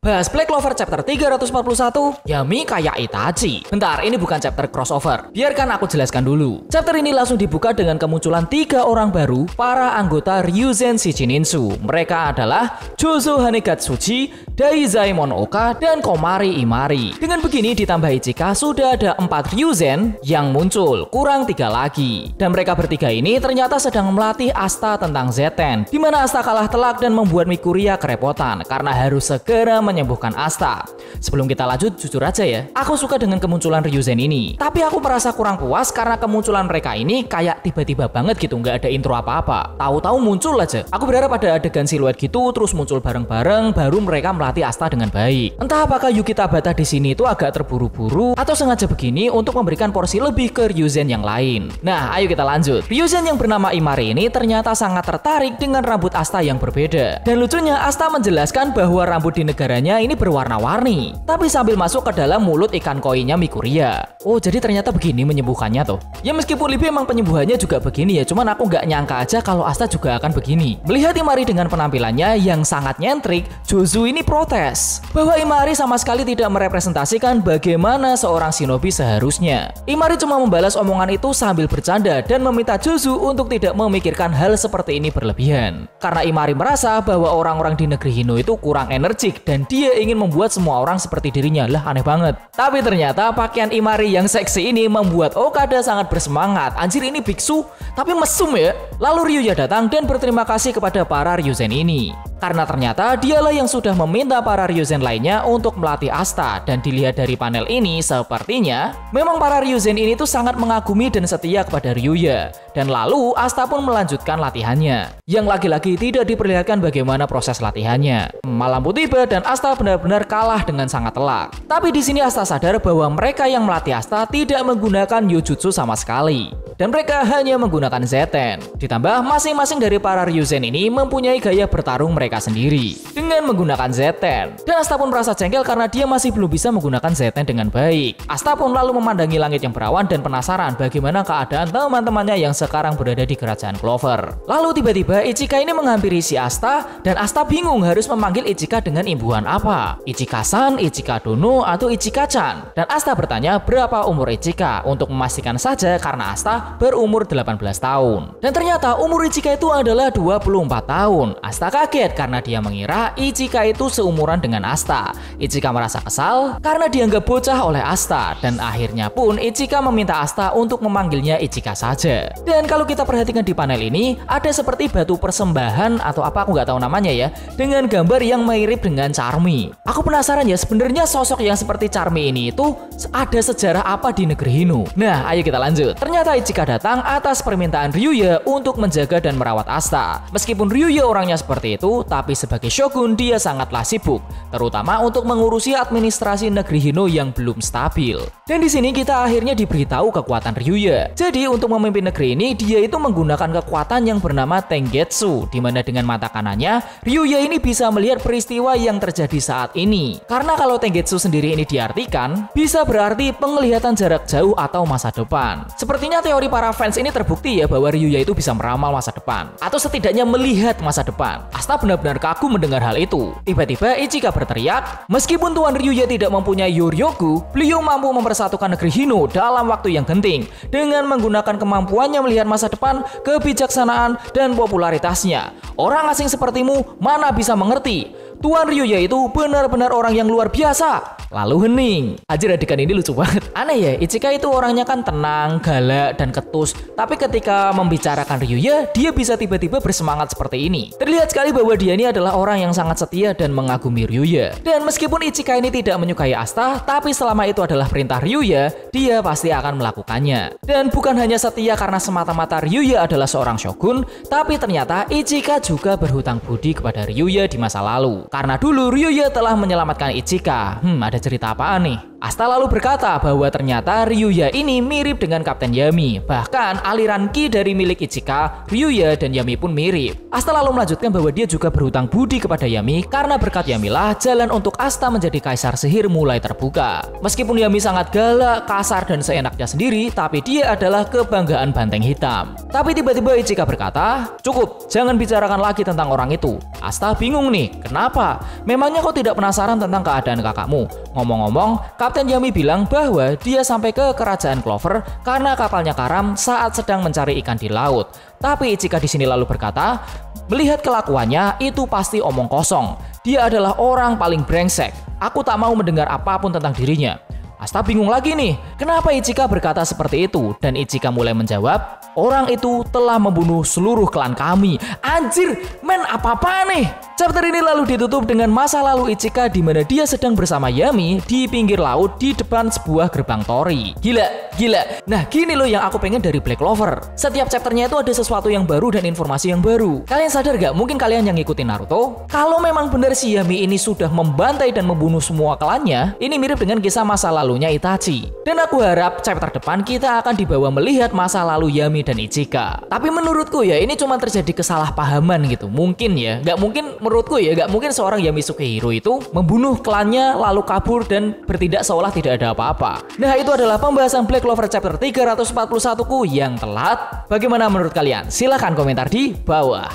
Bahas Black Clover chapter 341, Yami kayak Itachi. Bentar, ini bukan chapter crossover. Biarkan aku jelaskan dulu. Chapter ini langsung dibuka dengan kemunculan 3 orang baru, para anggota Ryuzen Shichininsu. Mereka adalah Jozo Hanegatsuchi, Daizai Monoka, dan Komari Imari. Dengan begini ditambah Ichika, sudah ada 4 Ryuzen yang muncul, kurang 3 lagi. Dan mereka bertiga ini ternyata sedang melatih Asta tentang Zeten, di mana Asta kalah telak dan membuat Mikuria kerepotan karena harus segera menyembuhkan Asta. Sebelum kita lanjut, jujur aja ya, aku suka dengan kemunculan Ryuzen ini. Tapi aku merasa kurang puas karena kemunculan mereka ini kayak tiba-tiba banget gitu, nggak ada intro apa-apa. Tahu-tahu muncul aja. Aku berharap ada adegan siluet gitu, terus muncul bareng-bareng, baru mereka melatih Asta dengan baik. Entah apakah Yuki Tabata di sini itu agak terburu-buru atau sengaja begini untuk memberikan porsi lebih ke Ryuzen yang lain. Nah, ayo kita lanjut. Ryuzen yang bernama Imari ini ternyata sangat tertarik dengan rambut Asta yang berbeda. Dan lucunya, Asta menjelaskan bahwa rambut di negaranya ini berwarna-warni, tapi sambil masuk ke dalam mulut ikan koinya Mikuria. Oh, jadi ternyata begini menyembuhkannya tuh. Ya meskipun Libby emang penyembuhannya juga begini ya, cuman aku nggak nyangka aja kalau Asta juga akan begini. Melihat Imari dengan penampilannya yang sangat nyentrik, Jozo ini protes bahwa Imari sama sekali tidak merepresentasikan bagaimana seorang shinobi seharusnya. Imari cuma membalas omongan itu sambil bercanda dan meminta Jozo untuk tidak memikirkan hal seperti ini berlebihan. Karena Imari merasa bahwa orang-orang di negeri Hino itu kurang energik dan dia ingin membuat semua orang seperti dirinya. Lah, aneh banget. Tapi ternyata pakaian Imari yang seksi ini membuat Okada sangat bersemangat. Anjir, ini biksu tapi mesum ya. Lalu Ryuya datang dan berterima kasih kepada para Ryuzen ini. Karena ternyata dialah yang sudah meminta para Ryuzen lainnya untuk melatih Asta. Dan dilihat dari panel ini, sepertinya memang para Ryuzen ini tuh sangat mengagumi dan setia kepada Ryuya. Dan lalu Asta pun melanjutkan latihannya, yang lagi-lagi tidak diperlihatkan bagaimana proses latihannya. Malam pun tiba dan Asta benar-benar kalah dengan sangat telak. Tapi di sini Asta sadar bahwa mereka yang melatih Asta tidak menggunakan Yojutsu sama sekali. Dan mereka hanya menggunakan Zeten. Ditambah masing-masing dari para Ryuzen ini mempunyai gaya bertarung mereka sendiri dengan menggunakan Zeten. Dan Asta pun merasa jengkel karena dia masih belum bisa menggunakan Zeten dengan baik. Asta pun lalu memandangi langit yang berawan dan penasaran bagaimana keadaan teman-temannya yang sekarang berada di kerajaan Clover. Lalu tiba-tiba Ichika ini menghampiri si Asta dan Asta bingung harus memanggil Ichika dengan imbuhan apa. Ichika-san, Ichika-dono, atau Ichika-chan. Dan Asta bertanya berapa umur Ichika untuk memastikan saja karena Asta berumur 18 tahun. Dan ternyata umur Ichika itu adalah 24 tahun. Asta kaget karena dia mengira Ichika itu seumuran dengan Asta. Ichika merasa kesal karena dianggap bocah oleh Asta. Dan akhirnya pun Ichika meminta Asta untuk memanggilnya Ichika saja. Dan kalau kita perhatikan di panel ini, ada seperti batu persembahan atau apa aku nggak tahu namanya ya, dengan gambar yang mirip dengan Charmy. Aku penasaran ya, sebenarnya sosok yang seperti Charmy ini itu ada sejarah apa di negeri Hino. Nah, ayo kita lanjut. Ternyata Ichika datang atas permintaan Ryuya untuk menjaga dan merawat Asta. Meskipun Ryuya orangnya seperti itu, tapi sebagai shogun dia sangatlah sibuk, terutama untuk mengurusi administrasi negeri Hino yang belum stabil. Dan di sini kita akhirnya diberitahu kekuatan Ryuya. Jadi untuk memimpin negeri ini dia itu menggunakan kekuatan yang bernama Tengetsu, di mana dengan mata kanannya Ryuya ini bisa melihat peristiwa yang terjadi saat ini. Karena kalau Tengetsu sendiri ini diartikan bisa berarti penglihatan jarak jauh atau masa depan. Sepertinya teori para fans ini terbukti ya bahwa Ryuya itu bisa meramal masa depan atau setidaknya melihat masa depan. Asta benar-benar kagum mendengar hal itu. Tiba-tiba Ichika berteriak, meskipun Tuan Ryuya tidak mempunyai Yoryoku, beliau mampu mempersatukan negeri Hino dalam waktu yang genting dengan menggunakan kemampuannya melihat masa depan, kebijaksanaan, dan popularitasnya. Orang asing sepertimu mana bisa mengerti? Tuan Ryuya itu benar-benar orang yang luar biasa. Lalu hening. Anjir, adegan ini lucu banget. Aneh ya, Ichika itu orangnya kan tenang, galak, dan ketus. Tapi ketika membicarakan Ryuya, dia bisa tiba-tiba bersemangat seperti ini. Terlihat sekali bahwa dia ini adalah orang yang sangat setia dan mengagumi Ryuya. Dan meskipun Ichika ini tidak menyukai Asta, tapi selama itu adalah perintah Ryuya, dia pasti akan melakukannya. Dan bukan hanya setia karena semata-mata Ryuya adalah seorang shogun, tapi ternyata Ichika juga berhutang budi kepada Ryuya di masa lalu. Karena dulu Ryuya telah menyelamatkan Ichika. Ada cerita apaan nih? Asta lalu berkata bahwa ternyata Ryuya ini mirip dengan Kapten Yami. Bahkan aliran ki dari milik Ichika, Ryuya dan Yami pun mirip. Asta lalu melanjutkan bahwa dia juga berhutang budi kepada Yami karena berkat Yami lah jalan untuk Asta menjadi kaisar sihir mulai terbuka. Meskipun Yami sangat galak, kasar dan seenaknya sendiri, tapi dia adalah kebanggaan Banteng Hitam. Tapi tiba-tiba Ichika berkata, "Cukup, jangan bicarakan lagi tentang orang itu." Asta bingung nih, kenapa? Memangnya kau tidak penasaran tentang keadaan kakakmu? Ngomong-ngomong, Kapten Yami bilang bahwa dia sampai ke kerajaan Clover karena kapalnya karam saat sedang mencari ikan di laut. Tapi Ichika di sini lalu berkata, melihat kelakuannya itu pasti omong kosong. Dia adalah orang paling brengsek. Aku tak mau mendengar apapun tentang dirinya. Asta bingung lagi nih, kenapa Ichika berkata seperti itu? Dan Ichika mulai menjawab, orang itu telah membunuh seluruh klan kami. Anjir, men apa-apa nih? Chapter ini lalu ditutup dengan masa lalu Ichika di mana dia sedang bersama Yami di pinggir laut di depan sebuah gerbang tori. Gila. Nah, gini loh yang aku pengen dari Black Clover. Setiap chapternya itu ada sesuatu yang baru dan informasi yang baru. Kalian sadar gak? Mungkin kalian yang ngikutin Naruto, kalau memang benar si Yami ini sudah membantai dan membunuh semua klannya, ini mirip dengan kisah masa lalunya Itachi. Dan aku harap chapter depan kita akan dibawa melihat masa lalu Yami dan Ichika. Tapi menurutku ya, ini cuma terjadi kesalahpahaman gitu. Mungkin ya, nggak mungkin seorang Yami Sukehiro itu membunuh klannya lalu kabur dan bertindak seolah tidak ada apa-apa. Nah, itu adalah pembahasan Black Clover chapter 341 ku yang telat. Bagaimana menurut kalian? Silahkan komentar di bawah.